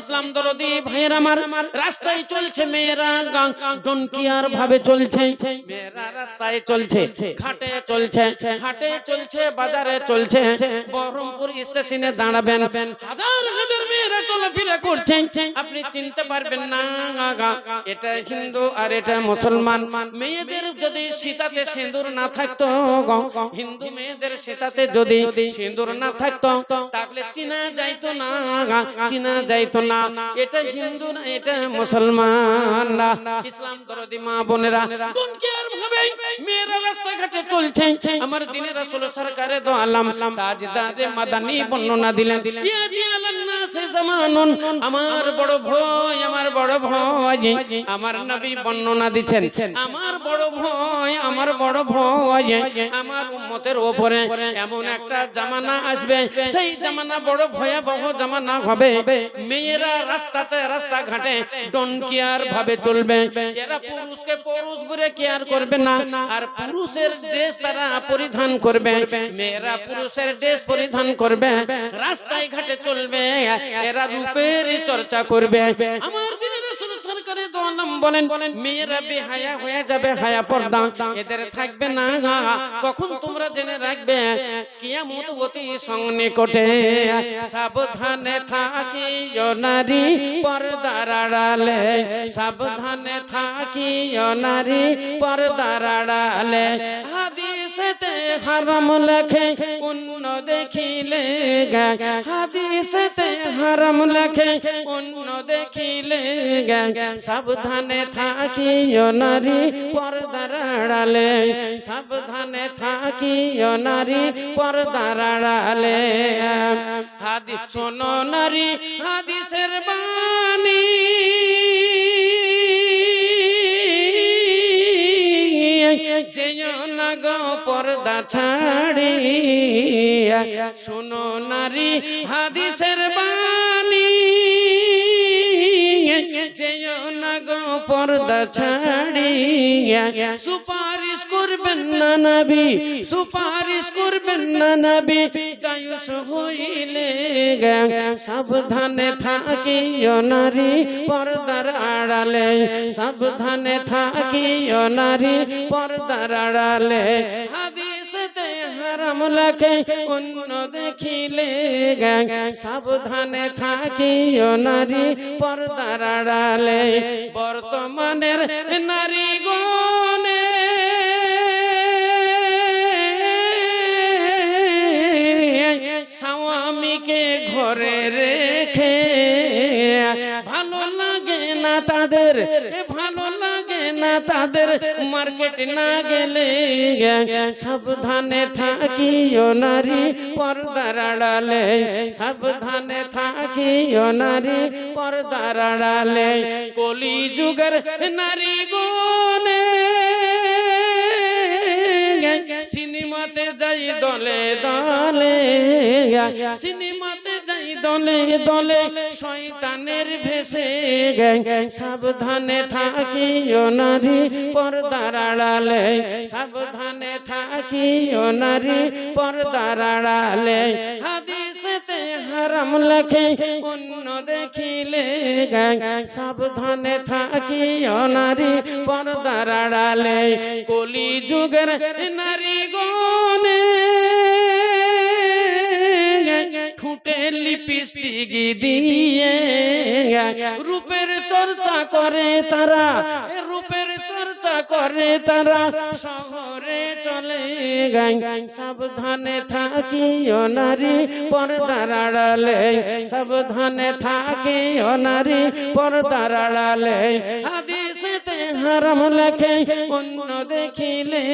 ইসলাম দরদি ভাইয়ের আমার, রাস্তায় চলছে মেয়েরা ডনকিয়ার ভাবে চলছে, মেয়েরা রাস্তায় চলছে, ঘাটে চলছে, হাটে চলছে, বাজারে চলছে, বহরমপুর স্টেশনে দাঁড়াবেন, হাজার হাজার মেয়েরা চলাফেরা করছে, আপনি চিনতে পারবেন না এটা হিন্দু আর এটা মুসলমান। মেয়েদের যদি সীতাতে সিঁদুর না থাকতো, হিন্দু মেয়েদের সীতাতে যদি সিঁদুর না থাকতো তাহলে চিনা যাইতো না, চিনা যাইতো না এটা হিন্দু না এটা মুসলমান না। ইসলাম দরদি মা বোনেরা, ডনকিয়ার ভাবে মেয়েরা রাস্তাঘাটে চলছে। আমার দ্বীনের রাসূল সরকারে দো আলম তাজদারে মাদানী বর্ণনা দিলেন, ইয়া দিয়ালান নাসে জামানুন, আমার বড় ভয়, আমার বড় ভয়, আমার নবী বর্ণনা দিচ্ছেন, আমার বড় ভয়, আমার বড় ভয়, আমার উম্মতের উপরে এমন একটা জামানা আসবে, সেই জামানা বড় ভয়াবহ জামানা হবে। মেয়েরা রাস্তাতে রাস্তাঘাটে ডনকিয়ার ভাবে চলবে, এরা পুরুষকে পুরুষ বলে কেয়ার করবে না, আর পুরুষের ড্রেস তারা পরিধান করবে, মেয়েরা পুরুষের ড্রেস পরিধান করবে, রাস্তায় ঘাটে চলবে, এরা রূপের চর্চা করবে। আমার দ্বীনের রাসূল সরকারে দো আলম বলেন, মেয়েরা বেহায়া হয়ে যাবে, হায়া পর্দা এদের থাকবে না। কখন তোমরা জেনে রাখবে, কিয়ামত অতি সন্নিকটে, সাবধানে থাকিও নারী পর্দার আড়ালে, সাবধানে থাকিও নারী পর্দার আড়ালে, হাদিসেতে হারাম লেখে অন্য দেখিলে, হাদিসেতে হারাম লেখে অন্য দেখিলে, সাবধানে থাকিও নারী পর্দার আড়ালে, সাবধানে থাকিও নারী পর্দার আড়ালে। হাদিস শোনো নারী হাদিসের বাণী, যেও না গো পর্দা ছাড়ি, শোনো নারী হাদিসের বাণী, যেও না গো পর্দা ছাড়ি, সুপারিশ করবেন না নবী, সুপারিশ করবেন না নবী, দায়ুস হইলে, সাবধানে থাকিও নারী পর্দার আড়ালে, সাবধানে থাকিও নারী পর্দার আড়ালে, হাদিসেতে হারাম লেখে অন্য দেখিলে, সাবধানে থাকিও নারী পর্দার আড়ালে। বর্তমানের নারীগণে স্বামীকে ঘরে রেখে ভালো লাগে না তাদের, ভালো লাগে না তাদের, মার্কেট না গেলে, সাবধানে থাকিও নারী পর্দার আড়ালে, সাবধানে থাকিও নারী পর্দার আড়ালে। কলিযুগের নারীগণে সিনেমাতে যাই দলে দলে, সিনেমাতে যাই দলে দলে, শয়তানের ভেসে, সাবধানে থাকিও নারী পর্দার আড়ালে, সাবধানে থাকিও নারী পর্দার আড়ালে, হাদিসেতে হারাম লেখে অন্য দেখিলে, সাবধানে থাকিও নারী পর্দার আড়ালে। কলিযুগের নারীগণে ঠোঁটে লিপস্টিক দিয়ে রূপের চর্চা করে তারা, রূপের চর্চা করে তারা, শহরে চলে, সাবধানে থাকিও নারী পর্দার আড়ালে, সাবধানে থাকিও নারী পর্দার আড়ালে, হাদিসেতে হারাম লেখে অন্য দেখিলে,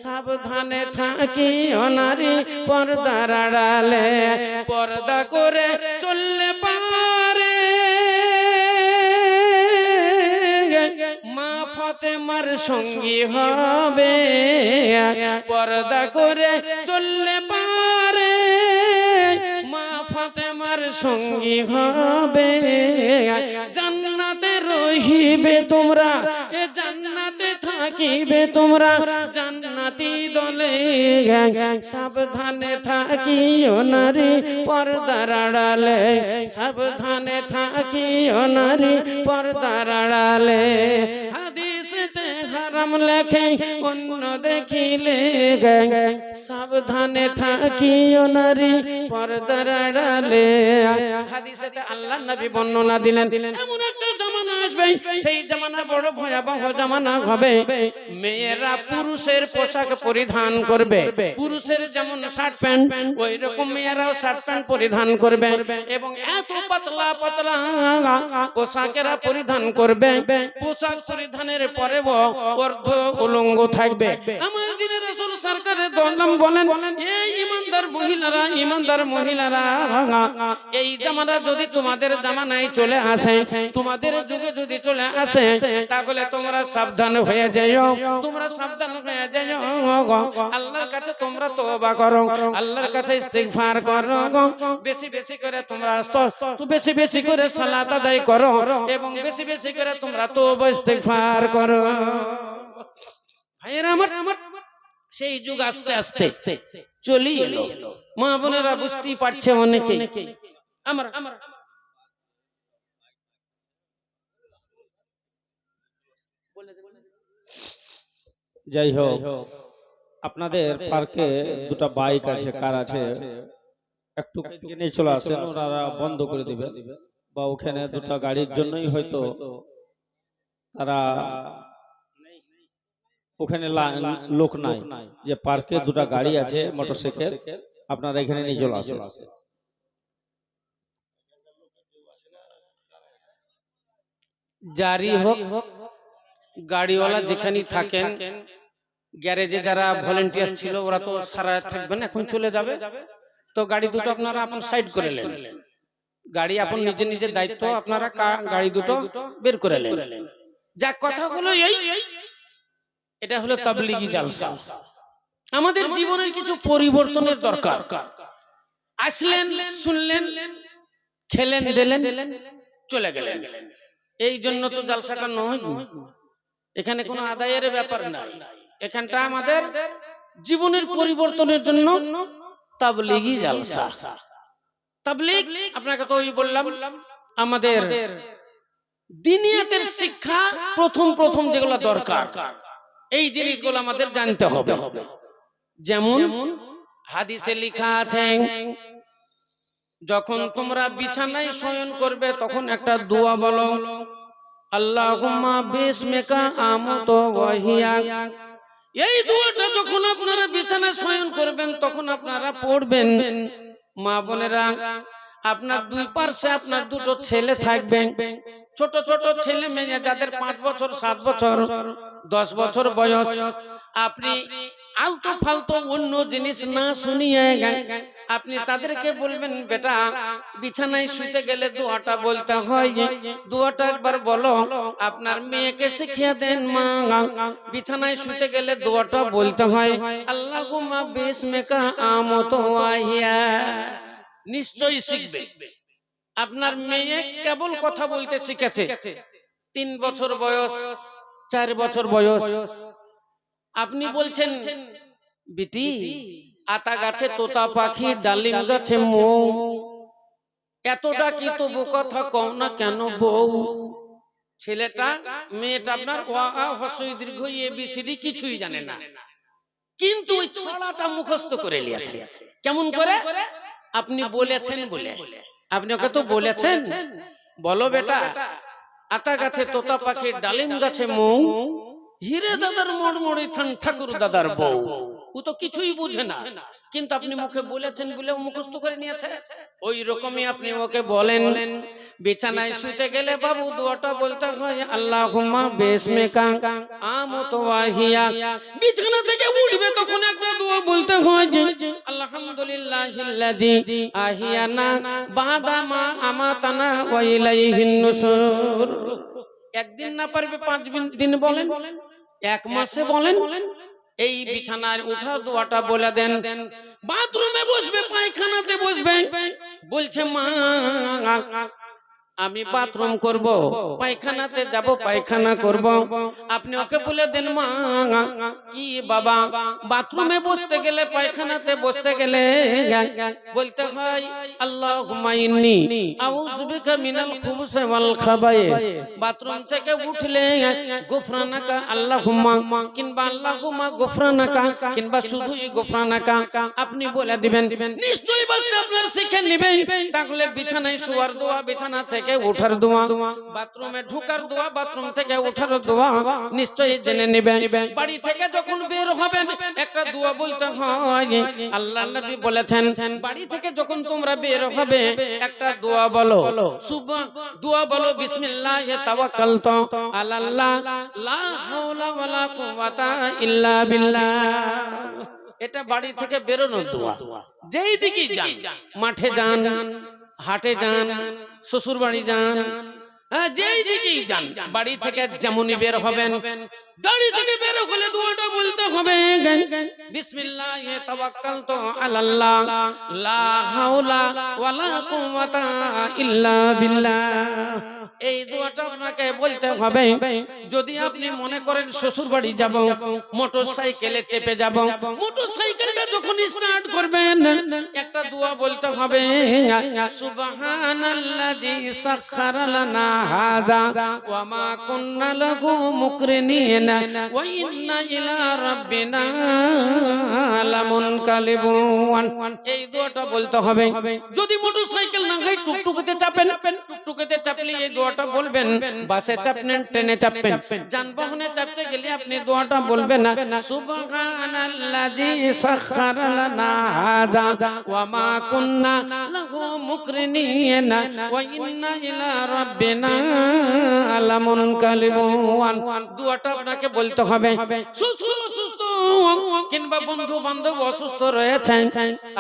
সাবধানে থাকিও নারী পর্দার আড়ালে। পর্দা করে চললে পারে মা ফাতেমার সঙ্গী হবে, পর্দা করে চললে পারে মা ফাতেমার সঙ্গী হবে, জান্নাতে রহিবে তোমরা, এ জান্নাতে থাকিবে তোমরা জান্নাতি দলে সাবধানে থাকিও নারী পর্দার আড়ালে সাবধানে থাকিও নারী পর্দার আড়ালে হাদিসেতে হারাম লেখে অন্য দেখিলে সাবধানে থাকিও নারী পর্দার আড়ালে হাদিসেতে আল্লাহর নবী বর্ণনা দিলেন এমন একটা জামানা আসবে সেই জামানা বড় ভয়াবহ জামানা হবে মেয়েরা পুরুষের পোশাক পরিধান করবে পুরুষের যেমন শার্ট প্যান্ট ওই রকম মেয়েরাও শার্ট প্যান্ট পরিধান করবে এবং এত পাতলা পাতলা পোশাকেরা পরিধান করবে পোশাক পরিধানের পরেও অর্ধ উলঙ্গ থাকবে আমার দিনের রাসূল সরকারের দোয়াম বলেন এই ইমানদার মহিলারা এই জামানা যদি তোমাদের জামানায় চলে আসে তোমাদের যুগে যদি চলে আসে তাহলে তোমরা সাবধান হয়ে যাও তোমরা সাবধান হয়ে যাও আল্লাহর কাছে তোমরা তওবা করো আল্লাহর কাছে ইস্তিগফার করো বেশি বেশি করে তোমরা বেশি বেশি করে সালাত আদায় করো এবং বেশি বেশি করে তোমরা তওবা ইস্তিগফার করো ভাইরা আমার সেই যুগ আস্তে আস্তে চলে এলো মা বোনেরা বুঝতেই পারছে অনেকে আমার যাই হোক আপনাদের পার্কে দুটো বাইক আছে কার আছে একটু নিয়ে চলে আসেন ওনারা বন্ধ করে দিবেন বা ওখানে দুটো গাড়ির জন্যই হয়তো তারা ওখানে লোক নাই যে পার্কে দুটো গাড়ি আছে মোটরসাইকেল আপনারা এখানে নিয়ে চলে আসেন জারি হোক গাড়িওয়ালা যেখানে থাকেন গ্যারেজে যারা ভলেন্টিয়ার ছিল ওরা তো সারা থাকবেন এখন চলে যাবে তো গাড়ি দুটো আপনারা আপন সাইড করে নেন গাড়ি আপন নিজের নিজের দায়িত্ব আপনারা গাড়ি দুটো বের করে নেন যা কথা হলো এই এটা হলো তাবলীগী জালসা আমাদের জীবনের কিছু পরিবর্তনের দরকার আসলেন শুনলেন খেলেন দিলেন চলে গেলেন এই জন্য তো জালসাটা নয় এখানে কোনো আদায়ের ব্যাপার নাই এখানটা আমাদের জীবনের পরিবর্তনের জন্য তাবলীগী জালসা তাবলীগ আপনাকে তো ওই বললাম আমাদের দিনিয়াতের শিক্ষা প্রথম যেগুলো দরকার এই জিনিসগুলো আমাদের জানতে হবে যেমন হাদিসে লেখা আছে যখন তোমরা বিছানায় শয়ন করবে তখন একটা দোয়া বলো আল্লাহুম্মা বিসমিকা আমতু ওয়া হিয়া এই দোয়াটা যখন আপনারা বিছানায় শয়ন করবেন তখন আপনারা পড়বেন মা বোনেরা আপনার দুই পাশে আপনার দুটো ছেলে থাকবে ছোট ছোট ছেলে মেয়ে যাদের 5 বছর 7 বছর 10 বছর বয়স আপনি আলতু ফালতু অন্য জিনিস না শুনিয়ে আপনি তাদেরকে বলবেন বেটা বিছানায় শুতে গেলে দোয়াটা বলতে হয় দোয়াটা একবার বলো আপনার মেয়েকে শিখিয়ে দেন মা বিছানায় শুতে গেলে দোয়াটা বলতে হয় আল্লাহুম্মা বিসমিকা আমতু ওয়া হিয়া নিশ্চয়ই শিখবে আপনার মেয়ে কেবল কথা বলতে শিখেছে 3 বছর বয়স 4 বছর বয়স আপনি বলছেন বিটি আতা গাছে তোতা পাখি ডালিম গাছে মৌ এতটা কি তবু কথা কও না কেন বউ ছেলেটা মেয়েটা আপনার ওয়া আ হসই দীর্ঘ এবিসিডি কিছুই জানে না কিন্তু ওই ছড়াটা মুখস্থ করে নিয়েছে কেমন করে আপনি বলেছেন বলে আপনি ওকে তো বলেছেন বলো বেটা আতা গাছে তোতা পাখি ডালিম গাছে মৌ হিরে দাদার মড়মড়ি থান ঠাকুর দাদার বউ ও তো কিছুই বুঝে না কিন্তু আপনি মুখে বলেছেন বলে মুখস্থ করে নিয়েছে ওই রকমই আপনি ওকে বলেন বিছানায় শুতে গেলে বাবু দোয়াটা বলতে হয় আল্লাহুম্মা বিসমিকা আমতু ওয়া হিয়া বিছানা থেকে উঠবে তখন একটা দোয়া বলতে হয় আলহামদুলিল্লাহিল্লাযী আহিয়ানা বাদা মা আমাতানা ওয়া ইলাইহিন নুশুর একদিন না পারবে 5 দিন বলেন 1 মাসে বলেন এই বিছানায় উঠা দোয়াটা বলে দেন বাথরুমে বসবে পায়খানাতে বসবে বলছে মা আমি বাথরুম করব, পায়খানাতে যাব, পায়খানা করব, আপনি ওকে বলে দেন মা কি বাবা বাথরুমে বসতে গেলে, পায়খানাতে বসতে গেলে বলতে হয় আল্লাহুম্মা ইন্নী আউযু বিকা মিনাল খুবুসি ওয়াল খাবায়েস। বাথরুম থেকে উঠলে গুফরানাকা আল্লাহুম্মা, কিংবা আল্লাহুম্মা গুফরানাকা, কিংবা শুধুই গুফরানাকা আপনি বলে দিবেন। নিশ্চয়ই বলতে আপনার শিখে নেবেন। তাহলে বিছানায় শোয়ার দোয়া, বিছানা থেকে ওঠার দোয়া, বাথরুমে ঢোকার দোয়া, বাথরুম থেকে ওঠার দোয়া নিশ্চয়ই জেনে নেবেন। বাড়ি থেকে যখন বের হবেন একটা দোয়া বলতে হয়। আল্লাহর নবী বলেছেন বাড়ি থেকে যখন তোমরা বের হবে একটা দোয়া বলো, দোয়া বলো বিসমিল্লাহি তাওয়াক্কালতু আলাল্লাহ লা হাওলা ওয়ালা কুওয়াতা ইল্লা বিল্লাহ। এটা বাড়ি থেকে বেরোনোর দোয়া। যেই দিকে যান, মাঠে যান, হাটে যান, শ্বশুর বাড়ি যান, যেই দিকেই যান, বাড়ি থেকে যেমনই বের হবেন, গাড়ি থেকে বের হলে দোয়াটা বলতে হবে বিসমিল্লাহি তাওয়াক্কালতু আলাল্লাহ লা হাওলা ওয়ালা কুওয়াতা ইল্লা বিল্লাহ। এই দোয়াটা আপনাকে বলতে হবে। যদি আপনি মনে করেন শ্বশুর বাড়ি যাব, মোটরসাইকেলে চেপে যাব, মোটরসাইকেলটা যখন স্টার্ট করবেন একটা দোয়া বলতে হবে সুবহানাল্লাযী সাখখারা লানা হাযা ওয়া মা কুন্না লাহু মুকরিনিন ওয়া ইন্না ইলা রাব্বিনা লামুনকালিবুন। এই দোয়াটা বলতে হবে। যদি মোটরসাইকেল না হয় টুকটুকিতে চাপেন, টুকটুকিতে চাপলে এই দোয়াটা বলবেন। বাসে চাপলেন, ট্রেনে চাপবেন, যানবাহনে চাপতে গেলে আপনি দোয়াটা বলবেন না সুবহানাল্লাযী সাখখারা লানা হাযা ওয়া মা কুন্না লাহু মুকরিনিন ওয়া ইন্না ইলা রাব্বিনা লামুনকালিবুন। দোয়াটা আপনাকে বলতে হবে। শ্বশুর অসুস্থ কিংবা বন্ধু বান্ধব অসুস্থ রয়েছেন,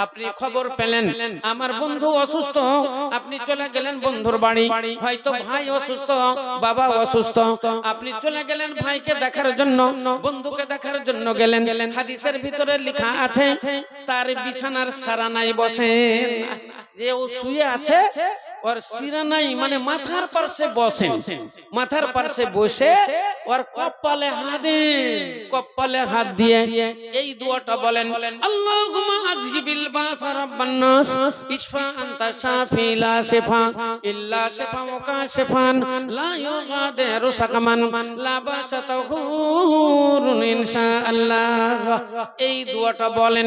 আপনি খবর পেলেন আমার বন্ধু অসুস্থ, আপনি চলে গেলেন বন্ধুর বাড়ি, হয়তো ভাই অসুস্থ, বাবা অসুস্থ, আপনি চলে গেলেন ভাইকে দেখার জন্য, বন্ধুকে দেখার জন্য গেলেন। হাদিসের ভিতরে লেখা আছে তার বিছানার সারানায় বসেন, যে ও শুয়ে আছে ওর সিরানাই মানে মাথার পাশে বসেন, মাথার পাশে বসে ওর কপালে হাত দেন, কপালে হাত দিয়ে এই দোয়াটা বলেন আল্লাহুম্মা আজহিবিল বাসা রাব্বান নাস ইশফা আনতা শাফি লা শিফা ইল্লা শিফাউকা শিফান লা ইউগাদিরু সাকামান লা বাসা তাহুরুন ইনশাআল্লাহ। এই দোয়াটা বলেন।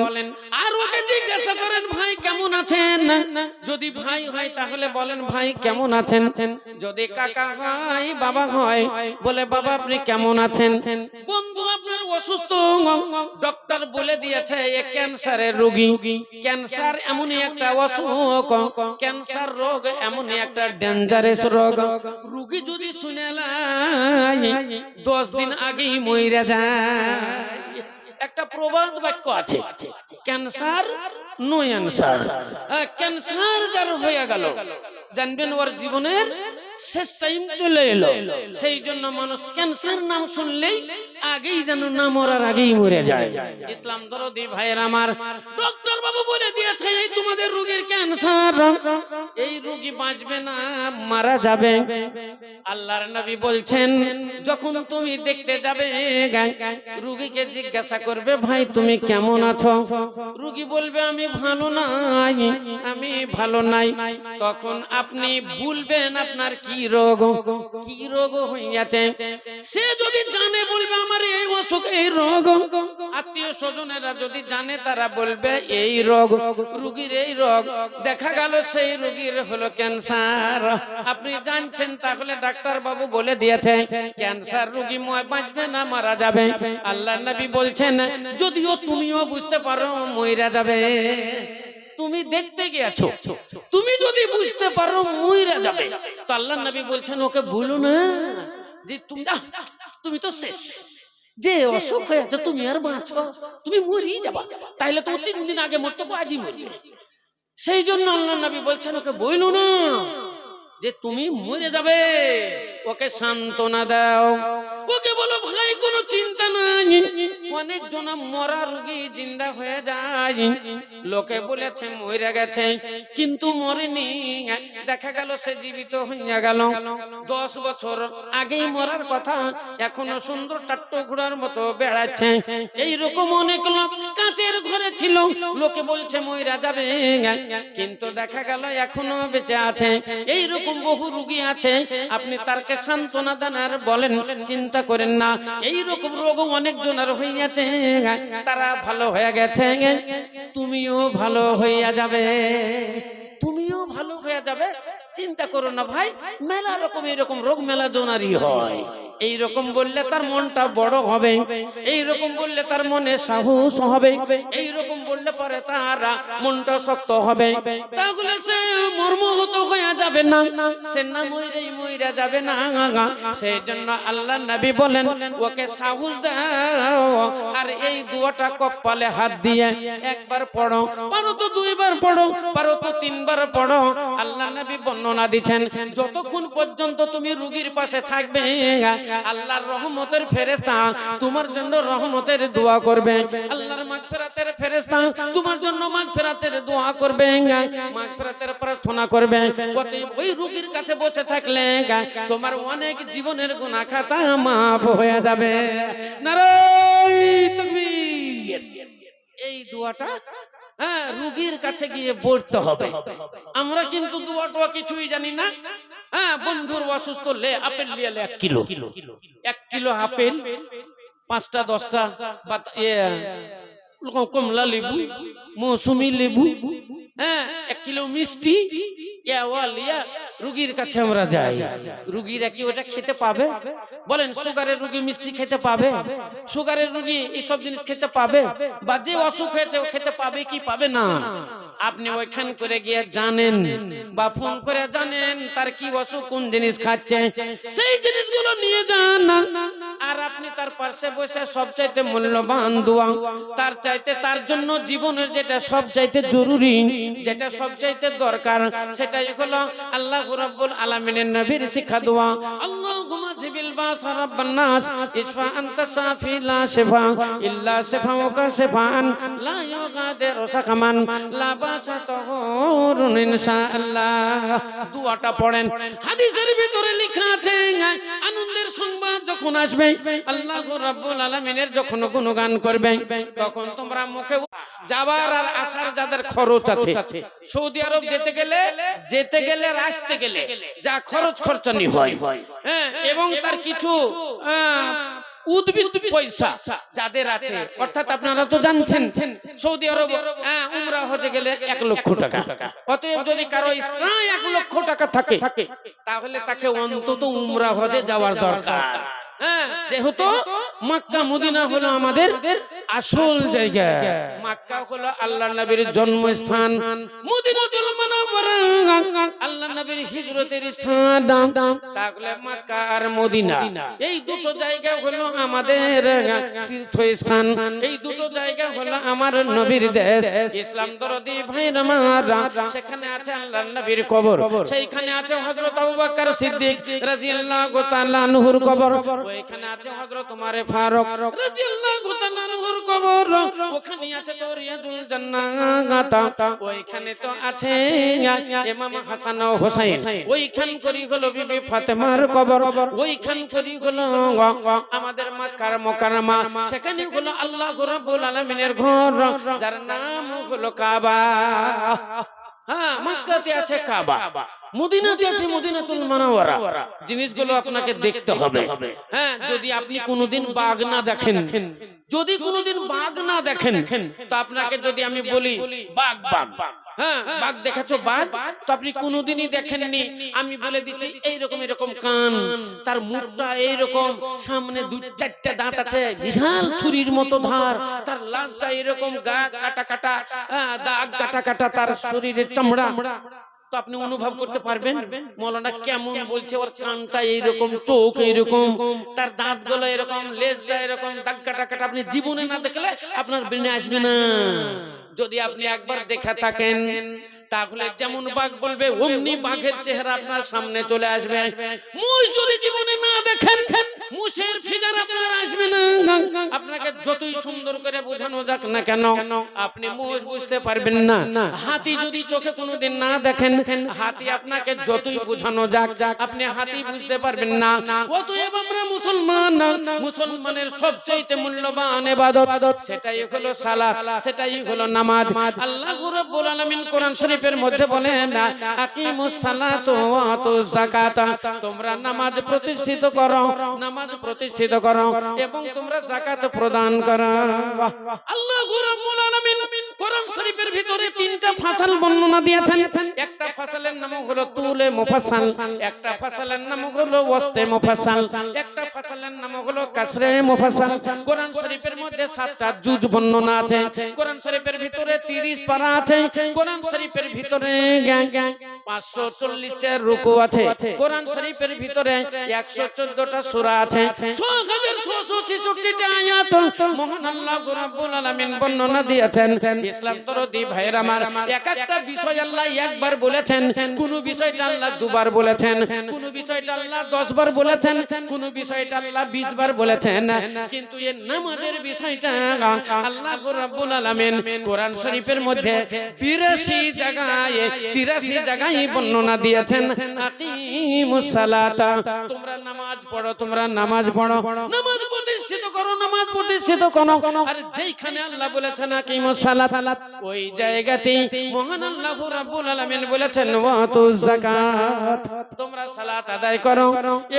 আর ওকে জিজ্ঞাসা করেন ভাই কেমন আছেন, যদি ভাই হয় তাহলে বলেন ভাই কেমন আছেন, যদি কাকা হয়, বাবা হয়, বলে বাবা আপনি কেমন আছেন। বন্ধু আপনার অসুস্থ, ডক্টর বলে দিয়েছে এ ক্যান্সারের রোগী। ক্যান্সার এমনই একটা অসুখ, ক্যান্সার রোগ এমনই একটা ডেঞ্জারাস রোগ, রোগী যদি শুনে 10 দিন আগেই মরে যায়। একটা প্রবাদ বাক্য আছে ক্যান্সার নো অ্যানসার। ক্যান্সার যার হয়ে গেল জানবেন ওর জীবনের শেষ টাইম চলে এলো। সেই জন্য মানুষ ক্যান্সার নাম শুনলেই আগেই যেন না মরার আগেই মরে যায়। ইসলাম দরদি ভাইয়ের আমার, ডক্টর বাবু বলে দিয়েছে এই তোমাদের রোগীর ক্যান্সার, এই রোগী বাঁচবে না, মারা যাবে। আল্লাহর নবী বলছেন যখন তুমি দেখতে যাবে রোগীকে জিজ্ঞাসা করবে ভাই তুমি কেমন আছো, রোগী বলবে আমি ভালো নাই, আমি ভালো নাই। তখন আপনি বলবেন আপনার কি রোগ, কি রোগ হইয়াছে। সে যদি জানে বলবে আমার এই অসুখ, এই রোগ। আত্মীয় স্বজনেরা যদি জানে তারা বলবে এই রোগ, রোগীর এই রোগ। দেখা গেল সেই রোগীর হলো ক্যান্সার। আপনি জানছেন তাহলে ডাক্তার বাবু বলে দিয়েছে ক্যান্সার রোগী বাঁচবে না, মারা যাবে। আল্লাহর নবী বলছেন যদিও তুমিও বুঝতে পারো মইরা যাবে, তুমি দেখতে গিয়েছো, তুমি যদি বুঝতে পারো মইরা যাবে, তো আল্লাহর নবী বলছেন ওকে ভুলো না যে তুমি তো শেষ, যে অসুখ হয়েছে তুমি আর বাঁচো, তুমি মরেই যাবা, তাইলে তো 3 দিন আগে মরতে আজই মরবে। সেই জন্য আল্লাহর নবী বলছেন ওকে বইলো না যে তুমি মরে যাবে, ও ওকে সান্ত্বনা দাও, ওকে বলো ভাই কোনো চিন্তা নাই, অনেক জন মরা রোগী জিন্দা হয়ে যায়, লোকে বলেছে মরে গেছে কিন্তু মরেনি, দেখা গেল সে জীবিত হইয়া গেল, 10 বছর আগেই মরার কথা এখনো সুন্দর টাট্ট ঘোড়ার মতো বেড়াচ্ছে। এইরকম অনেক লোক কাঁচের ঘরে ছিল, লোকে বলছে মইরা যাবে কিন্তু দেখা গেল এখনো বেঁচে আছে। এইরকম বহু রোগী আছে, আপনি তারকে সান্ত্বনা দেন আর বলেন চিন্তা করেন না, এইরকম রোগ অনেক জনের হইয়াছে, তারা ভালো হয়ে গেছে, তুমিও ভালো হইয়া যাবে, তুমিও ভালো হয়ে যাবে, চিন্তা করো না ভাই। মেলা রকম এরকম রোগ মেলা জনারই হয়, এইরকম বললে তার মনটা বড় হবে, এইরকম বললে তার মনে সাহস হবে, এইরকম বললে পরে তার মনটা শক্ত হবে, তাহলে সে মর্মহত হয়ে যাবে না, সে না মইরা যাবে না। সেই জন্য আল্লাহ নবী বলেন ওকে সাহস দাও, আর এই দুয়াটা কপালে হাত দিয়ে একবার পড়ো, পারো তো 2 বার পড়ো, পারো তো 3 বার পড়ো। আল্লাহ নবী বর্ণনা দিচ্ছেন যতক্ষণ পর্যন্ত তুমি রোগীর পাশে থাকবে আল্লাহর রহমতের ফেরেশতা তোমার জন্য রহমতের দোয়া করবে, আল্লাহর মাগফিরাতের ফেরেশতা তোমার জন্য মাগফিরাতের দোয়া করবে, মাগফিরাতের প্রার্থনা করবে। ওই রোগীর কাছে বসে থাকলে তোমার অনেক জীবনের গুনাহ খাতা মাফ হয়ে যাবে। নারায়ে তাকবীর। এই দোয়াটা রোগীর কাছে গিয়ে পড়তে হবে। আমরা কিন্তু দোয়াটা কিছুই জানি না। বন্ধুর অসুস্থ, লে আপেল নিয়ে 1 কিলো, 1 কিলো আপেল, 5টা 10টা কমলা লেবু, মৌসুমি লেবু, 1 কিলো মিষ্টি, রোগীর কাছে আমরা যাই। রোগীরা কি ওটা খেতে পাবে? বলেন, সুগারের রোগী মিষ্টি খেতে পাবে? সুগারের রোগী এইসব জিনিস খেতে পাবে? বা যে অসুখ হয়েছে ও খেতে পাবে কি পাবে না? আপনি ওইখান করে গিয়ে জানেন বা ফোন করে জানেন তার কি অসুখ, কোন জিনিস খাচ্ছে, সেই জিনিসগুলো নিয়ে যান, আর আপনি তার পাশে বসে সবচাইতে মূল্যবান দোয়া, তার চাইতে তার জন্য জীবনের যেটা সবচাইতে জরুরি, যেটা সবচাইতে দরকার, সেটাই হলো আল্লাহ রাব্বুল আলামিনের নবীর শিক্ষা দোয়া। আল্লাহুম্মা জিবিল বাসা রাব্বান নাস ইশফা আনতা শাফি লা শিফা ইল্লা শিফাউকা শিফাআন লা ইউগাদিরু সাকামান লা বাসা তাহুরুন ইনশাআল্লাহ। দোয়াটা পড়েন। হাদিসের ভিতরে লেখা আছে আনন্দের সংবাদ যখন আসবে, আল্লাহ রাব্বুল আলামিনের যখন গুণগান করবে, তখন তোমরা মুখে যাবার আর আসার যাদের খরচ আছে, সৌদি আরব যেতে গেলে আসতে গেলে যা খরচ খরচানি হয়, এবং তার কিছু উদ্ভিদ পয়সা যাদের আছে, অর্থাৎ আপনারা তো জানছেন সৌদি আরব উমরা হজে গেলে 1 লক্ষ টাকা। অতএব যদি কারো এক্সট্রা 1 লক্ষ টাকা থাকে তাহলে তাকে অন্তত উমরা হজে যাওয়ার দরকার। যেহেতু মক্কা মদিনা হলো আমাদের আসল জায়গা, মক্কা হলো আল্লাহর নবীর জন্মস্থান, মদিনাতুল মুনাওয়ারা আল্লাহর নবীর হিজরতের স্থান। তাহলে মক্কা আর মদিনা এই দুটো জায়গা হলো আমাদের তীর্থস্থান, এই দুটো জায়গা হলো আমার নবীর দেশ। ইসলাম দরদি ভাইরা আমার, সেখানে আছে আল্লাহর নবীর কবর, সেইখানে আছে হযরত আবু বকর সিদ্দিক রাদিয়াল্লাহু তাআলা আনহুর কবর, ওইখানে আছে হযরত ওমর ফারুক রাদিয়াল্লাহু তাআলা আনহুর কবর, ওখানে আছে তো রিয়াদুল জান্নাত, ওইখানে তো আছে ইমাম হাসান ও হুসাইন, ওইখান করি হলো বিবি ফাতেমার কবর, ওইখান করি হলো আমাদের মক্কার মুকাররমা, সেখানে হলো আল্লাহ রাব্বুল আলামিনের ঘর, যার নাম হলো কাবা। মক্কাতে আছে কাবা, মদিনাতে আছে মদিনাতুল মুনাওয়ারা। জিনিসগুলো আপনাকে দেখতে হবে। যদি আপনি কোনোদিন বাঘ না দেখেন, যদি কোনোদিন বাঘ না দেখেন, তো আপনাকে যদি আমি বলি বাঘ বাঘ, বাঘ দেখেছো বাঘ, তো আপনি কোনোদিনই দেখেননি, আমি বলে দিচ্ছি এইরকম এরকম কান, তার মুখটা এইরকম, সামনে 2-4টা দাঁত আছে, বিশাল ছুরির মতো ধার, তার লাশটা এরকম গা কাটা কাটা, দাগ কাটা কাটা তার শরীরের চামড়া। তো আপনি অনুভব করতে পারবেন মৌলানা কেমন বলছে, ওর কানটা এইরকম, চোখ এইরকম, তার দাঁতগুলো এরকম, লেজটা এরকম, দাগ কাটা কাটা। আপনি জীবনে না দেখলে আপনার ব্রেনে আসবে না। যদি আপনি একবার দেখে থাকেন তাহলে যেমন বাঘ বলবে অমনি বাঘের চেহারা আপনার সামনে চলে আসবে। মুষ যদি জীবনে না দেখেন, মুষের ফিগার আপনার আসবে না। আপনাকে যতই সুন্দর করে বোঝানো যাক না কেন, আপনি মুষ বুঝতে পারবেন না। হাতি যদি চোখে কোনোদিন না দেখেন, হাতি আপনাকে যতই বোঝানো যাক, আপনি হাতি বুঝতে পারবেন না। অতএব আমরা মুসলমান, মুসলমানের সবচেয়ে মূল্যবান ইবাদত সেটাই হলো সালাত, সেটাই হলো নামাজ। আল্লাহ রাব্বুল আলামিন কোরআন শরীফের মধ্যে বলেন, আকিমুস সালাতা ওয়া আতুজ যাকাতা, তোমরা নামাজ প্রতিষ্ঠিত করো, নামাজ প্রতিষ্ঠিত করো এবং তোমরা যাকাত প্রদান করো। আল্লাহ রাব্বুল আলামিন কোরআন শরীফের ভিতরে তিনটা ফাসাল বর্ণনা দিয়েছেন। একটা ফাসালের নাম হলো তুলে মুফাসসাল, একটা ফাসালের নাম হলো ওয়াসতে মুফাসসাল, একটা ফাসালের নাম হলো কাসরে মুফাসসাল। কোরআন শরীফের মধ্যে 7টা জুজ বর্ণনা আছে। কোরআন শরীফের ভিতরে 30 পারা আছে। কোরআন শরীফের ভিতরে 540টা রুকু আছে। কোরআন শরীফের ভিতরে 114টা সূরা আছে। 6666টা আয়াত মহান আল্লাহ রাব্বুল আলামিন বর্ণনা দিয়েছেন। ইসলাম দরদি ভাইরা আমার, এক একটা বিষয় আল্লাহ একবার বলেছেন, কোন বিষয়টা আল্লাহ দুবার বলেছেন, কোন বিষয়টা আল্লাহ 10 বার বলেছেন, কোন বিষয়টা আল্লাহ 20 বার বলেছেন। কিন্তু এই নামাজের বিষয়টা আল্লাহ রাব্বুল আলামিন কোরআন শরীফের মধ্যে 82 জায়গায় 83 জায়গায় বর্ণনা দিয়েছেন। আকিমুস সালাতা, তোমরা নামাজ পড়ো, তোমরা নামাজ পড়ো, নামাজ প্রতিষ্ঠিত করো, নামাজ প্রতিষ্ঠিত করো। আর যেখানে আল্লাহ বলেছেন আকিমুস সালাত, ওই জায়গাতেই মহান আল্লাহ রাব্বুল আলামিন বলেছেন ওয়া আতুজ যাকাত, তোমরা সালাত আদায় করো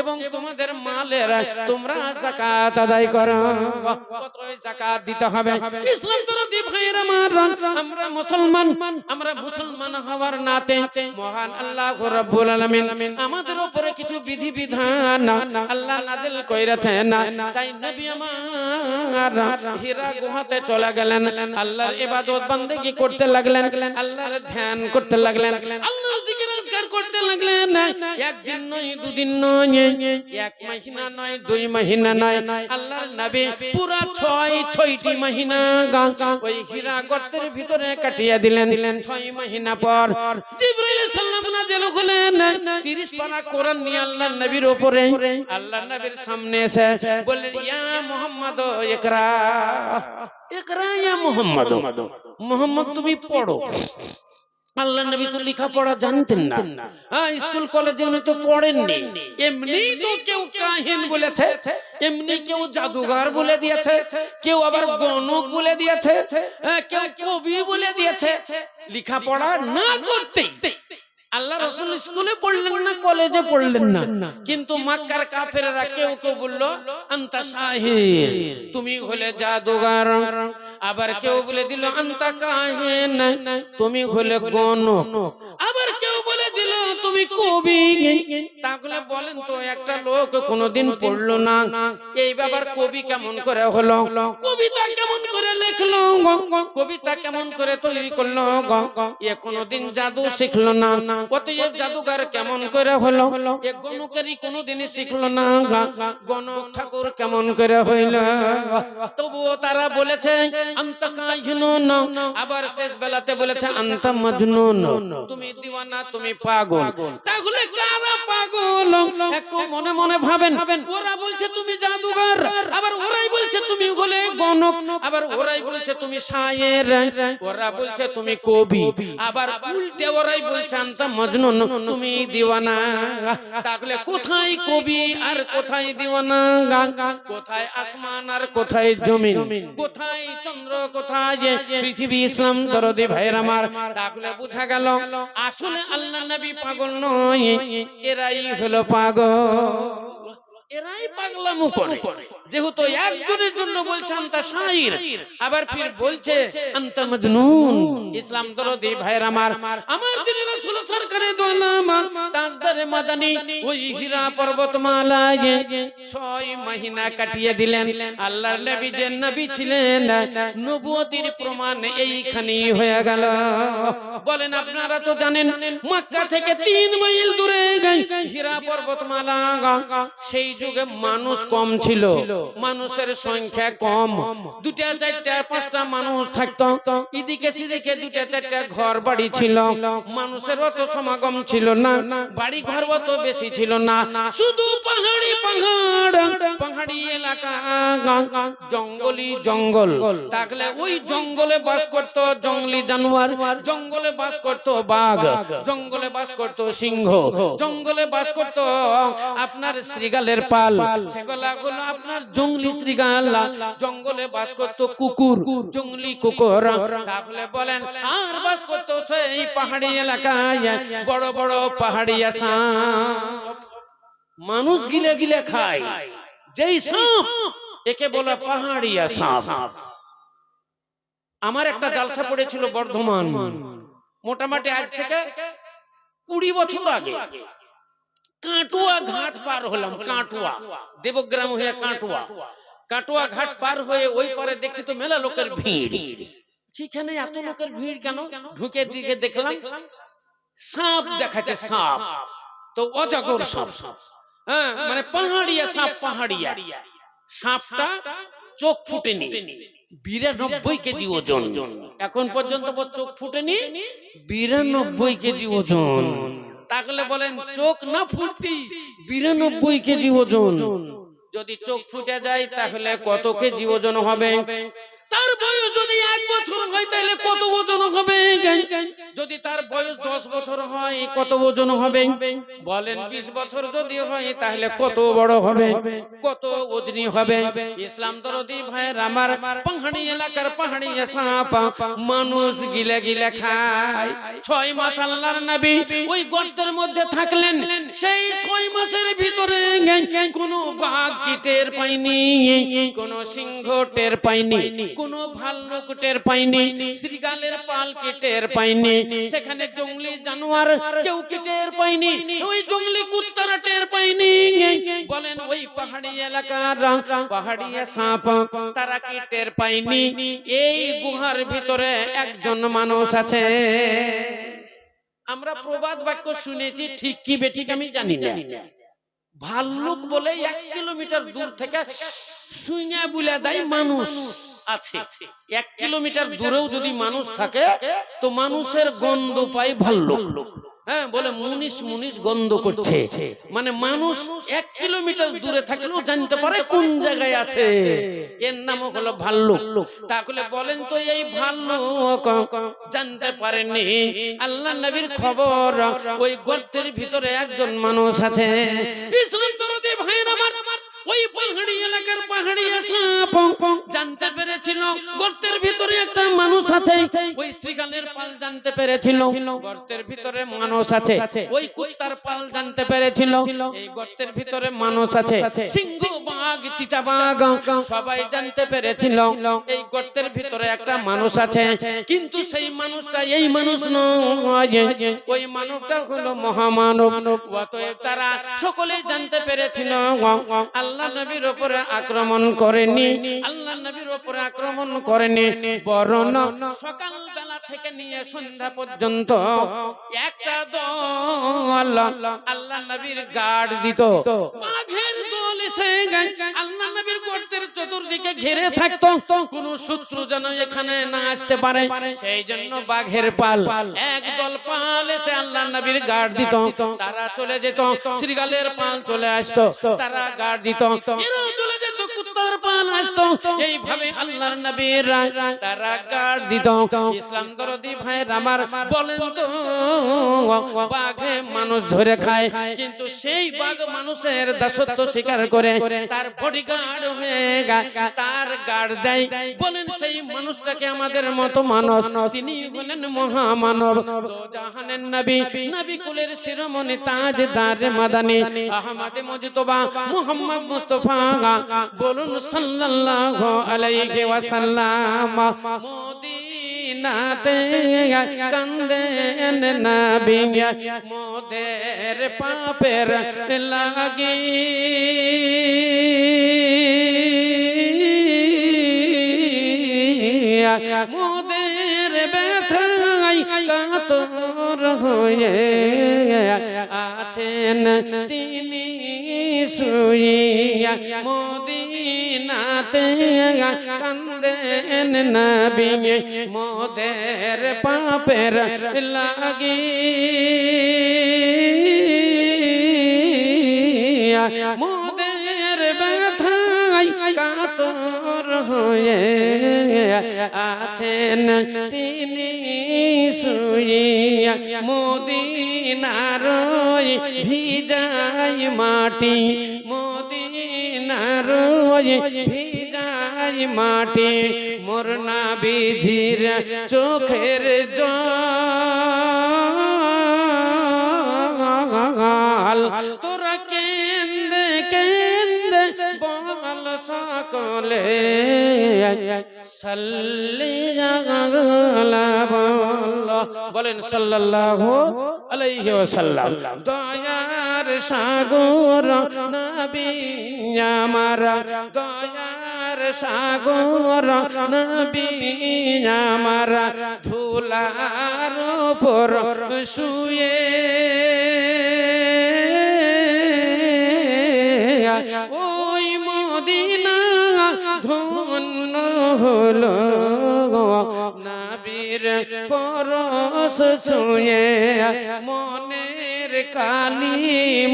এবং তোমাদের মালের তোমরা যাকাত আদায় করো। কতই যাকাত দিতে হবে। ইসলাম দরদি ভাইরা আমার, আমরা মুসলমান, আমরা মুসলমান হওয়ার নাতে মহান আল্লাহ রাব্বুল আলামিন আমাদের উপরে কিছু বিধি বিধান আল্লাহ নাযিল করেছেন। তাই নবী আমার হীরা গুহাতে চলে গেলেন, আল্লাহর ইবাদত বান্দেগি করতে লাগলেন, আল্লাহর ধ্যান করতে লাগলেন, আল্লাহর জিকির আজকার করতে লাগলেন। একদিন নয়, দুদিন নয়, এক মাহিনা নয়, 2 মাহিনা নয়, আল্লাহর নবী পুরা 6টি মাহিনা ওই হীরা গর্তের ভিতরে কাটিয়ে দিলেন। 6 মাহিনা পর জিবরাইল সাল্লাম নাযিল হলেন। 30 পারা কোরআন নিয়ে আল্লাহর নবীর উপরে, আল্লাহর নবীর সামনে এসে বললেন, ইয়া মুহাম্মদ ইকরা, ইকরা ইয়া মুহাম্মদ, মুহাম্মদ তুমি পড়ো। আল্লাহ নবী তো লেখাপড়া জানতেন না, স্কুল কলেজে উনি তো পড়েননি। এমনি তো কেউ কাহিন বলেছে, এমনি কেউ জাদুঘর বলে দিয়েছে, কেউ আবার গণক বলে দিয়েছে, কেউ কবি বলে দিয়েছে। লেখাপড়া না করতেই আল্লাহ রাসূল স্কুলে পড়লেন না, কলেজে পড়লেন না, কিন্তু মক্কার কাফেররা কেউ কেউ বলল আনতা শাহির, তুমি হলে জাদুঘর। আবার কেউ বলে দিল আনতা কাহিন, তুমি হলে গণক। আবার কেউ বলে দিল তুমি কবি। তাহলে বলেন তো, একটা লোক কোনোদিন পড়লো না, এই ব্যাপার কবি কেমন করে হলো? কবিতা কেমন করে লিখলো? কবিতা কেমন করে তৈরি করলো? এ কোনোদিন জাদু শিখলো না। অতএব জাদুঘর কেমন করে হলো? এ গণকেরই কোনোদিনই শিখলো না। গণক ঠাকুর কেমন করে হইল? তবুও তারা বলেছে আনতা কাহিনুন, আবার শেষ বেলাতে বলেছে আনতা মাজনুন, তুমি দিওয়ানা, তুমি পাগল। তাহলে কারা পাগল? একটু মনে মনে ভাবেন। ওরা বলছে তুমি জাদুঘর, আবার ওরাই বলছে তুমি হলে গণক, আবার ওরাই বলছে তুমি শায়ের, ওরা বলছে তুমি কবি, আবার উল্টে ওরাই বলছে আনতা মাজনুন, তুমি দিওয়ানা। তাহলে কোথায় কবি আর কোথায় দিওয়ানা? কোথায় আসমান আর কোথায় জমিন? কোথায় চন্দ্র, কোথায় পৃথিবী? ইসলাম দরদি ভাইরা আমার, তাহলে বোঝা গেল আসলে আল্লাহ নবী পাগল নয়, এরাই হলো পাগল, এরাই পাগলামো করে। যেহেতু একজনের জন্য বলছে আনতা শাইর, আবার ফির বলছে আনতা মাজনুন। ইসলাম দরদি ভাইরা আমার, আমার দিনের রাসূল সরকারে দোলামা তাজদারে মাদানী ওই হীরা পর্বতমালায় 6 মহিনা কাটিয়ে দিলেন। আল্লাহর নবী যে নবী ছিলেন, নবুয়তির প্রমাণ এইখানেই হয়ে গেল। বলেন আপনারা তো জানেন মক্কা থেকে 3 মাইল দূরে হীরা পর্বতমালা। সেই যুগে মানুষ কম ছিল, মানুষের সংখ্যা কম, 2টা 4টা 5টা মানুষ থাকতো, এদিকে সেদিকে 2টা 4টা ঘর বাড়ি ছিল, মানুষের অত সমাগম ছিল না, বাড়ি ঘর অত বেশি ছিল না, শুধু পাহাড়ি এলাকা, জঙ্গলি জঙ্গল। তাহলে ওই জঙ্গলে বাস করত জঙ্গলি জানোয়ার, জঙ্গলে বাস করত বাঘ, জঙ্গলে বাস করত সিংহ, জঙ্গলে বাস করত আপনার শ্রীগালের পাল, সেগুলা হলো আপনার জঙ্গলি শ্রীগাল। জঙ্গলে বাস করত কুকুর, জঙ্গলি কুকুর। তাহলে বলেন আর বাস করত সেই পাহাড়ি এলাকায় বড় বড় পাহাড়ি সাপ, মানুষ গিলে গিলে খায় যেই সাপ, একে বলে পাহাড়ি সাপ। আমার একটা জালসা পড়েছিল বর্ধমান, মোটামুটি আজ থেকে 20 বছর আগে। কাটুয়া ঘাট পার হলাম, কাটুয়া দেবগ্রাম হয়ে কাটুয়া ঘাট পার হয়ে ওই পারে দেখছি তো মেলা লোকের ভিড়। সেখানে এত লোকের ভিড় কেন? ঢুকে দিকে দেখলাম সাপ দেখাচ্ছে, সাপ তো অজগর সাপ, হ্যাঁ মানে পাহাড়িয়া সাপ। পাহাড়িয়া সাপটা চোখ ফুটেনি, 92 কেজি ওজন। এখন পর্যন্ত চোখ ফুটেনি, 92 কেজি ওজন। তাহলে বলেন চোখ না ফুটতি 92 কেজি ওজন, যদি চোখ ফুটে যায় তাহলে কত কেজি ওজন হবে? তার বয়স যদি 1 বছর হয় তাহলে কত ওজন হবে? যদি তার বয়স 10 বছর হয় কত ওজন হবে? বলেন 20 বছর যদি হয় তাহলে কত বড় হবে, কত ওজনী হবে? ইসলাম দরদি ভাইয়ের আমার, পাহাড়ি এলাকার পাহাড়ি সাপ মানুষ গিলে গিলে খায়। 6 মাস আল্লাহর নবী ওই গর্তের মধ্যে থাকলেন। সেই 6 মাসের ভিতরে কোনো বাঘ কি টের পায়নি, কোনো সিংহ টের পায়নি, কোনো ভাল্লুক টের পায়নি, শ্রীগালের পাল কি টের পায়নি, সেখানে জঙ্গলি জানোয়ার কেউ কি টের পায়নি, ওই জঙ্গলি কুত্তারা টের পায়নি। বলেন ওই পাহাড়ি এলাকার পাহাড়ি সাপ তারা কি টের পায়নি? এই গুহার ভিতরে একজন মানুষ আছে। আমরা প্রবাদ বাক্য শুনেছি, ঠিক কি বেঠিক আমি জানি না। ভাল্লুক বলে 1 কিলোমিটার দূর থেকে শুইয়া বুলা দেয় মানুষ আছে। 1 কিলোমিটার দূরেও যদি মানুষ থাকে তো মানুষের গন্ধ পায় ভাল্লুক। হ্যাঁ বলে মুনিশ মুনিশ গন্ধ করছে, মানে মানুষ 1 কিলোমিটার দূরে থাকলেও জানতে পারে কোন জায়গায় আছে, এর নাম হলো ভাল্লুক। তাহলে বলেন তো এই ভাল্লুক জানতে পারেননি আল্লাহ নবীর খবর ওই গর্তের ভিতরে একজন মানুষ আছে। ইসলাম দরদি ভাইরা আমার, ওই পাহাড়ি এলাকার পাহাড়ি সাপ জানতে পেরেছিল গর্তের ভিতরে একটা মানুষ আছে। ওই শ্রীগালের পাল জানতে পেরেছিল গর্তের ভিতরে মানুষ আছে। ওই কুত্তার পাল জানতে পেরেছিল এই গর্তের ভিতরে মানুষ আছে। সিংহ বাঘ চিতাবাঘ সবাই জানতে পেরেছিল এই গর্তের ভিতরে একটা মানুষ আছে। কিন্তু সেই মানুষটা এই মানুষ নয়, ওই মানুষটা হলো মহামানব। অতএব তারা সকলেই জানতে পেরেছিল আল্লাহ নবীর উপরে আক্রমণ করেনি, আল্লাহ নবীর উপরে আক্রমণ করেনি, বরং সকাল বেলা থেকে নিয়ে সন্ধ্যা পর্যন্ত একটা দল আল্লাহ নবীর গার্ড দিত। বাঘের দল এসে আল্লাহ নবীর গর্তের চতুর্দিকে ঘিরে থাকতো, কোন শত্রু যেন এখানে না আসতে পারে। সেই জন্য বাঘের পাল, একদল পাল এসে আল্লাহ নবীর গার্ড দিত। তারা চলে যেত, শ্রীগালের পাল চলে আসতো, তারা গার্ড দিত। এরা চলে যেত, কুত্তার পাল আসতো। এইভাবে আল্লাহর নবীর তারা গার্ড দিত। ইসলাম দরদি ভাইরা আমার, বলেন তো বাঘে মানুষ ধরে খায়, কিন্তু সেই বাঘ মানুষের দাসত্ব স্বীকার করে তার বডিগার্ড হয়ে তার গার্ড দেয়। বলেন সেই মানুষটাকে আমাদের মতো মানুষ, তিনি হলেন মহামানব, জাহানের নবী, নবী কুলের শিরোমণি তাজদার মাদানী আহমদে মুজতবা মুহাম্মদ মুস্তাফা, বলুন সাল্লাল্লাহু আলাইহি ওয়াসাল্লাম। মদিনাতে কান্দেন নবী মোদের পাপের লাগি মোদের ব্যথায় কাতর হয়ে আছেন তিনি শুইয়া মদিনাতে কান্দেন নবী মোদের পাপের লাগি মোদের ব্যথায় কাতর হয়ে আছেন তিনি শুইয়া মদিনার ভিজাই মাটি মদিনার ভিজাই মাটি মোর নবীজির চোখের জল তোরা কেন্দে কেন্দে বল সকলে বলেন সাল্লাল্লাহু আলাইহি ওয়াসাল্লাম দয়ার সাগর নবী আমার দয়ার সাগর নবী আমার ধুলার উপর শুয়ে ওই মদিনা ধন্য হলো নবীর পরশ ছুঁয়ে মনের কালি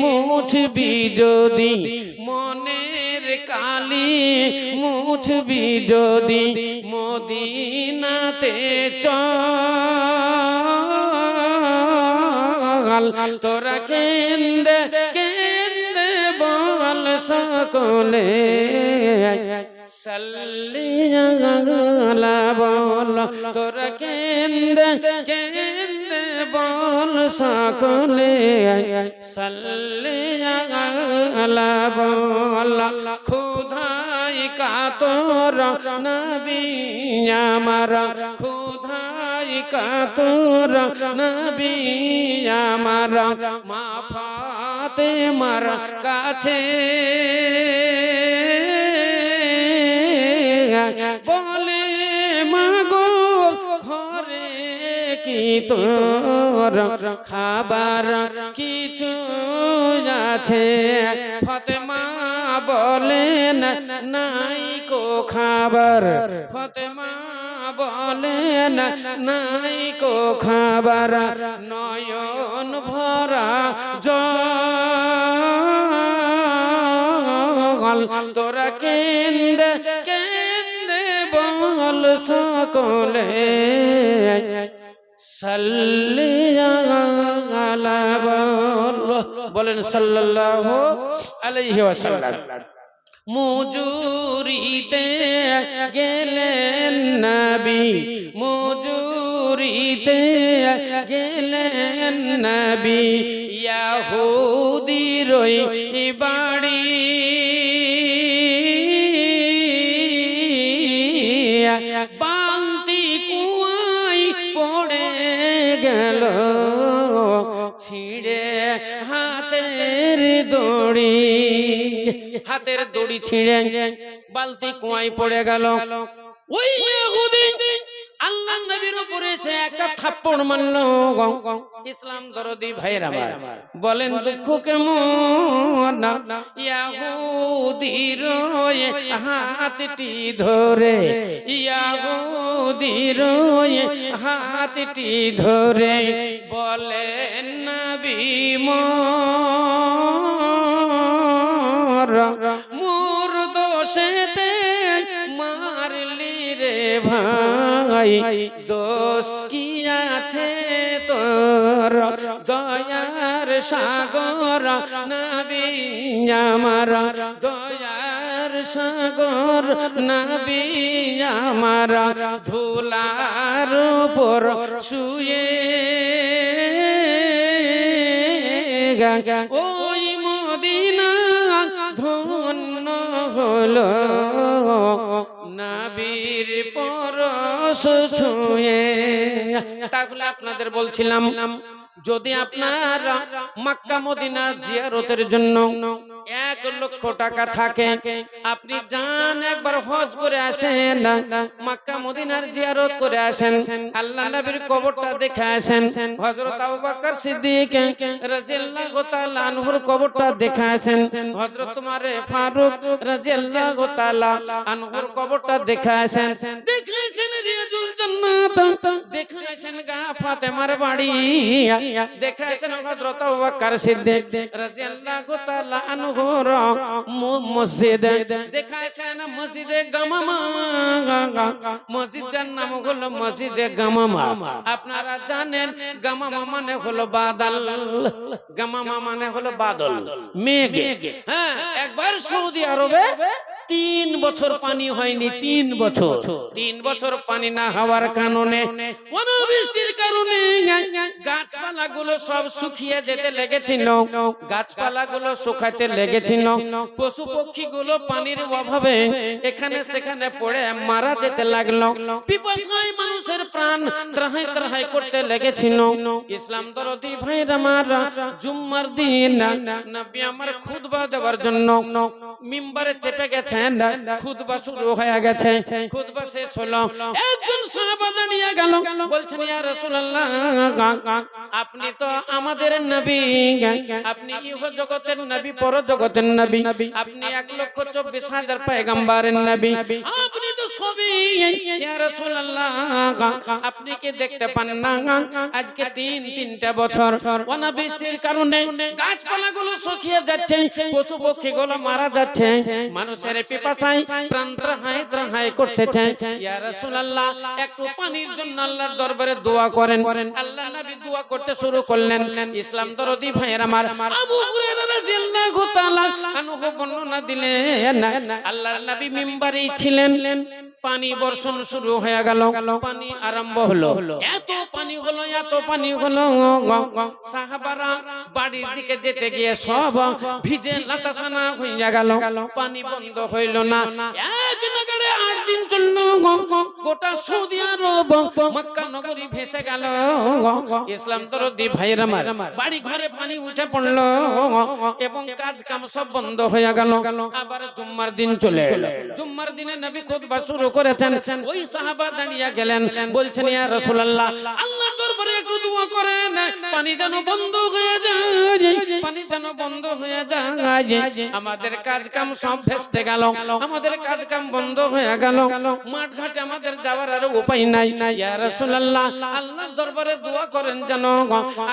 মুছবি যদি মনের কালি মুছবি যদি মদিনাতে চল তোরা কেন্দে কেন্দে বল সকলে সাল্লিয়া বল তোরা কেন্দে কেন্দে বল সকলে সাল্লিয়া বল খুদাই কাতর নবী আমার খুদাই কাতর নবী আমার মা ফাতেমার কাছে বলে মাগো ঘরে কি তোর খাবার কিছু আছে ফাতেমা বলেন নাই কো খাবার ফাতেমা বলেন নাই কো খাবার নয়ন ভরা জল তোরা কেন্দে কেন্দে বল সকলে সাল্লিয়া আলা বলেন সাল্লাল্লাহু আলাইহি ওয়াসাল্লাম মুজুরিতে গেলেন নবী মুজুরিতে গেলেন নবী ইহুদির বাড়ি বালতি কুয়াই পড়ে গেল ছিঁড়ে হাতের দড়ি ছিঁড়ে বালতি কুয়াই পড়ে গেল ওই ইহুদি আল্লাহর নবীর উপরে সে একটা থাপ্পড় মারলো ইসলাম দরদি ভাইরা আমার বলেন দুঃখ কেমন ইহুদির হাতটি ধরে ইহুদির হাতটি ধরে বলেন নবী মোর দোষেতে মারলি রে ভাই দোষ কি আছে তোর দয়ার সাগর নবী আমার দয়ার সাগর নবী আমার ধুলার উপর শুয়ে ওই মদিনা ধন্য হলো নবীর পরশ ছুঁয়ে। তাহলে আপনাদের বলছিলাম, যদি আপনারা মক্কা মদিনা জিয়ারতের জন্য 1,00,000 টাকা থাকে, আপনি যান একবার হজ করে আসেন, মক্কা মদিনার জিয়ারত করে আসেন, আল্লাহ নবীর কবরটা দেখে আসেন, হযরত আবু বকর সিদ্দিক রাদিয়াল্লাহু তাআলা আনহুর কবরটা দেখে আসেন, হযরত উমর ফারুক রাদিয়াল্লাহু তাআলা আনহুর কবরটা দেখে আসেন, দেখে আসেন রিয়াজুল জান্নাত, দেখে আসেন গা ফাতেমার বাড়ি, দেখে আসেন হযরত আবু বকর সিদ্দিক রাদিয়াল্লাহু তাআলা আনহুর মসজিদ, দেখে আসেন মসজিদে গামামা, মসজিদের নাম হলো মসজিদে গামামা। আপনারা জানেন গামামা মানে হলো বাদল, গামামা মানে হলো বাদল, মেঘ। হ্যাঁ, একবার সৌদি আরবে 3 বছর পানি হয়নি, 3 বছর পানি না হওয়ার কারণে, অনাবৃষ্টির কারণে গাছপালাগুলো সব শুকিয়ে যেতে লেগেছিল, গাছপালাগুলো শুকাতে লেগেছিল, পশু পক্ষীগুলো পানির অভাবে এখানে সেখানে পড়ে মারা যেতে লাগলো, পিপাসায় মানুষের প্রাণ ত্রাহাই ত্রাহাই করতে লেগেছিল। ইসলাম দরদি ভাইরা আমার, জুম্মার দিন নবী আমার খুতবা দেওয়ার জন্য মিম্বারে চেপে গেছেন, খুতবা শুরু হয়ে গেছে, খুতবা শেষ হলো, একজন সাহাবা দাঁড়িয়ে গেল, বলছেন ইয়া রাসূলুল্লাহ, আপনি তো আমাদের নবী, আপনি ইহ জগতের নবী, পর জগতের নবী, আপনি 1,24,000 পয়গম্বরের নবী, আপনি তো সবই, ইয়া রাসূলুল্লাহ আপনি কি দেখতে পান না আজকে 3টা বছর অনাবৃষ্টির কারণে গাছপালাগুলো শুকিয়ে যাচ্ছে, পশু পক্ষীগুলো মারা যাচ্ছে, মানুষের পিপাসায় প্রাণ ত্রাহাই ত্রাহাই করতেছে, ইয়া রাসূলুল্লাহ একটু পানির জন্য আল্লাহর দরবারে দোয়া করেন। আল্লাহ নবী দোয়া করতে শুরু করলেন। ইসলাম দরদি ভাইয়ের আমার, আবু হুরায়রা রাদিয়াল্লাহু তাআলা আনহু বর্ণনা দিলেন, আল্লাহর নবী মিম্বারেই ছিলেন, পানি বর্ষণ শুরু হয়ে গেল, পানি আরম্ভ হলো, এত পানি হলো, এত পানি হলো, সাহাবারা বাড়ির দিকে যেতে গিয়ে সব ভিজে লাতাসানা হয়ে গেল, পানি বন্ধ হইল না, এক নাগাড়ে 8 দিন চলল, গোটা সৌদি আরব মক্কা নগরী ভেসে গেল। ইসলাম দরদি ভাইয়ের আমার, বাড়ি ঘরে পানি উঠে পড়ল এবং কাজ কাম সব বন্ধ হয়ে গেল। আবার জুম্মার দিন চলে এলো, জুম্মার দিনে নবী খুতবা শুরু করেছেন, ওই সাহাবা দাঁড়িয়ে গেলেন, বলছেন ইয়া রাসূলুল্লাহ আল্লাহর দরবারে একটু দোয়া করেন, পানি যেন বন্ধ হয়ে যায়, পানি যেন বন্ধ হয়ে যায়, আমাদের কাজ কাম সব ভেস্তে গেল, আমাদের কাজ কাম বন্ধ হয়ে গেল, মাঠ ঘাটে আমাদের যাওয়ার আর উপায় নাই, ইয়া রাসূলুল্লাহ আল্লাহর দরবারে দোয়া করেন যেন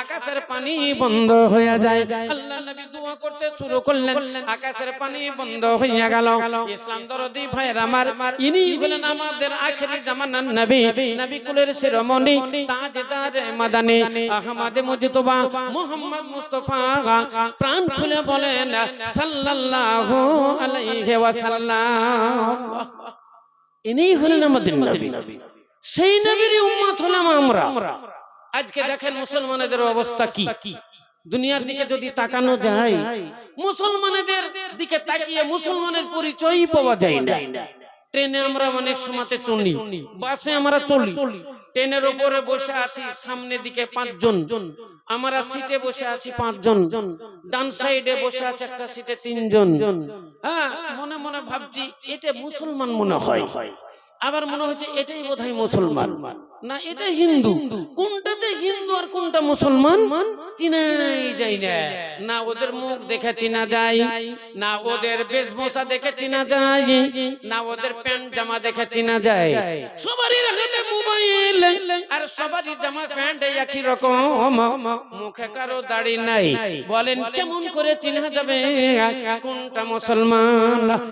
আকাশের পানি বন্ধ হয়ে যায়। আল্লাহ নবী দোয়া করতে শুরু করলেন, আকাশের পানি বন্ধ হয়ে গেল। ইসলাম দরদি ভাইয়ের আমার, ইনি হলেন আমাদের আখেরি জামানার নবী, নবী কুলের শিরোমণি, তাজদার মাদানী, আহমদ মুজতবা মুহাম্মদ মুস্তাফা, প্রাণ খুলে বলেন সাল্লাল্লাহু আলাইহি ওয়াসাল্লাম। ইনি হলেন আমাদের নবী, সেই নবীর উম্মত হলাম আমরা। আজকে দেখেন মুসলমানদের অবস্থা কি, দুনিয়ার দিকে যদি তাকানো যায়, মুসলমানদের দিকে তাকিয়ে মুসলমানের পরিচয়ই পাওয়া যায় না। ট্রেনে আমরা অনেক সময়তে চলি, বাসে আমরা চলি, ট্রেনের উপরে বসে আছি, সামনে দিকে 5 জন, আমরা সিটে বসে আছি 5 জন, ডান সাইডে বসে আছে একটা সিটে 3 জন। হ্যাঁ, মনে মনে ভাবছি এটা মুসলমান মনে হয়, আবার মনে হচ্ছে এটাই বোধহয় মুসলমান, না এটা হিন্দু, কোনটাতে হিন্দু আর কোনটা মুসলমান চিনাই যায় না, না ওদের মুখ দেখে চিনা যায়, না ওদের বেশভূষা দেখে চিনা যায়, না ওদের প্যান্ট জামা দেখে চিনা যায়। সবারই হাতে মোবাইল আর সবারই জামা প্যান্ট একই রকম, মুখে কারো দাড়ি নাই, বলেন কেমন করে চিনা যাবে কোনটা মুসলমান?